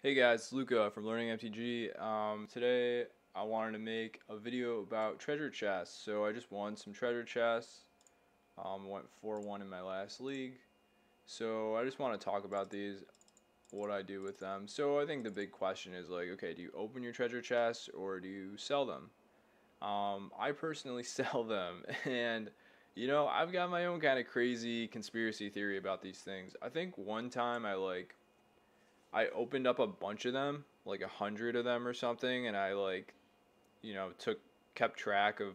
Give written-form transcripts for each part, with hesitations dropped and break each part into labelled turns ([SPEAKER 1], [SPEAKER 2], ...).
[SPEAKER 1] Hey guys, it's Luca from Learning MTG. Today I wanted to make a video about treasure chests. So I just won some treasure chests. Went 4-1 in my last league. So I just want to talk about these, what I do with them. So I think the big question is like, okay, do you open your treasure chests or do you sell them? I personally sell them, and I've got my own kind of crazy conspiracy theory about these things. I think one time I opened up a bunch of them, like 100 of them or something, and I kept track of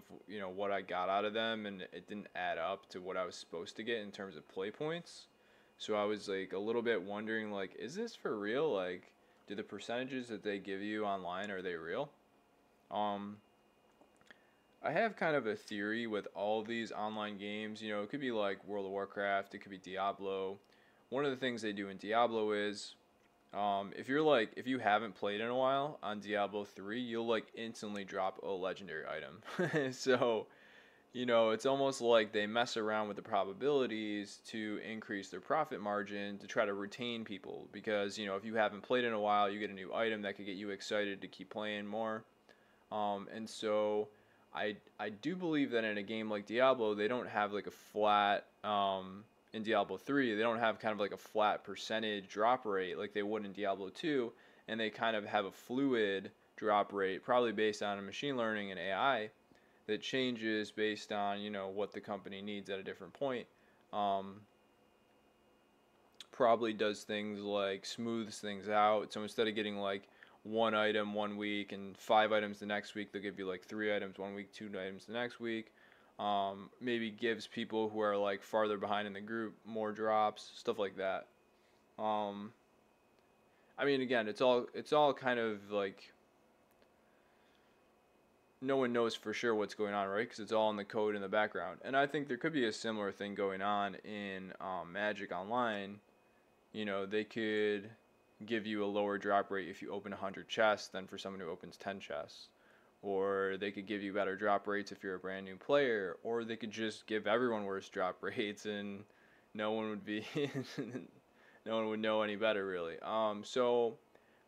[SPEAKER 1] what I got out of them, and it didn't add up to what I was supposed to get in terms of play points. So I was like a little bit wondering, like, is this for real? Like, do the percentages that they give you online, are they real? Um, I have kind of a theory with all these online games. It could be like World of Warcraft, it could be Diablo. One of the things they do in Diablo is if you haven't played in a while on Diablo 3, you'll like instantly drop a legendary item. So, it's almost like they mess around with the probabilities to increase their profit margin to try to retain people because, if you haven't played in a while, you get a new item that could get you excited to keep playing more. And so I do believe that in a game like Diablo, they don't have like a flat in Diablo 3, they don't have kind of like a flat percentage drop rate like they would in Diablo 2, and they kind of have a fluid drop rate, probably based on machine learning and AI that changes based on, what the company needs at a different point. Um, Probably does things like smooths things out. So instead of getting like one item one week and 5 items the next week, they'll give you like 3 items one week, 2 items the next week. Maybe gives people who are like farther behind in the group more drops, stuff like that. Um, I mean, again, it's all kind of like no one knows for sure what's going on, right? Because it's all in the code in the background. And I think there could be a similar thing going on in Magic Online. They could give you a lower drop rate if you open 100 chests than for someone who opens 10 chests. Or they could give you better drop rates if you're a brand new player, or they could just give everyone worse drop rates and no one would be no one would know any better really. So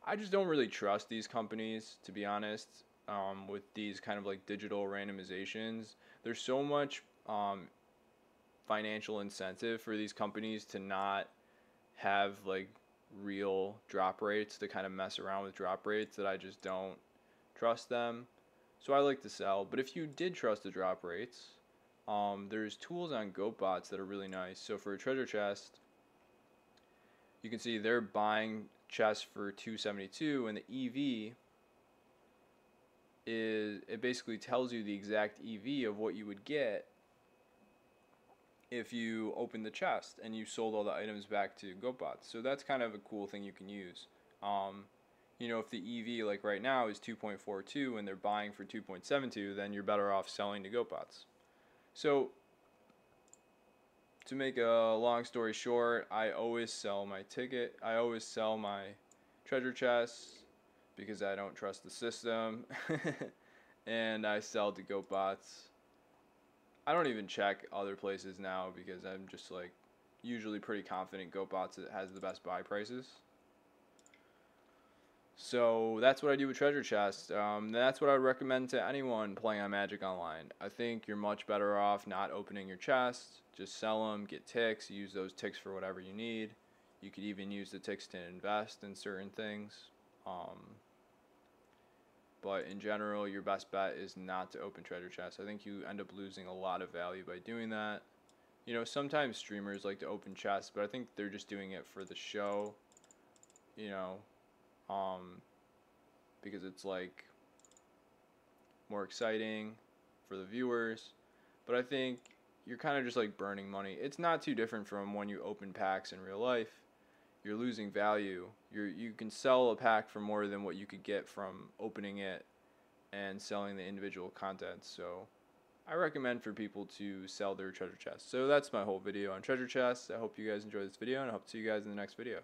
[SPEAKER 1] I just don't really trust these companies, to be honest. With these kind of like digital randomizations, there's so much financial incentive for these companies to not have like real drop rates, to kind of mess around with drop rates, that I just don't trust them. So I like to sell. But if you did trust the drop rates, there's tools on GoatBots that are really nice. So for a treasure chest, you can see they're buying chests for 272, and the EV it basically tells you the exact EV of what you would get if you opened the chest and you sold all the items back to GoatBots. So that's kind of a cool thing you can use. If the EV like right now is 2.42 and they're buying for 2.72, then you're better off selling to GoatBots. So to make a long story short, I always sell my ticket. I always sell my treasure chests because I don't trust the system. And I sell to GoatBots. I don't even check other places now because I'm just like usually pretty confident GoatBots has the best buy prices. So that's what I do with treasure chests. That's what I would recommend to anyone playing on Magic Online. I think you're much better off not opening your chests. Just sell them, get ticks, use those ticks for whatever you need. You could even use the ticks to invest in certain things. But in general, your best bet is not to open treasure chests. I think you end up losing a lot of value by doing that. Sometimes streamers like to open chests, but I think they're just doing it for the show. You know, because it's like more exciting for the viewers. But I think you're kind of just like burning money. It's not too different from when you open packs in real life. You're losing value. You can sell a pack for more than what you could get from opening it and selling the individual contents. So I recommend for people to sell their treasure chests. So that's my whole video on treasure chests. I hope you guys enjoyed this video, and I hope to see you guys in the next video.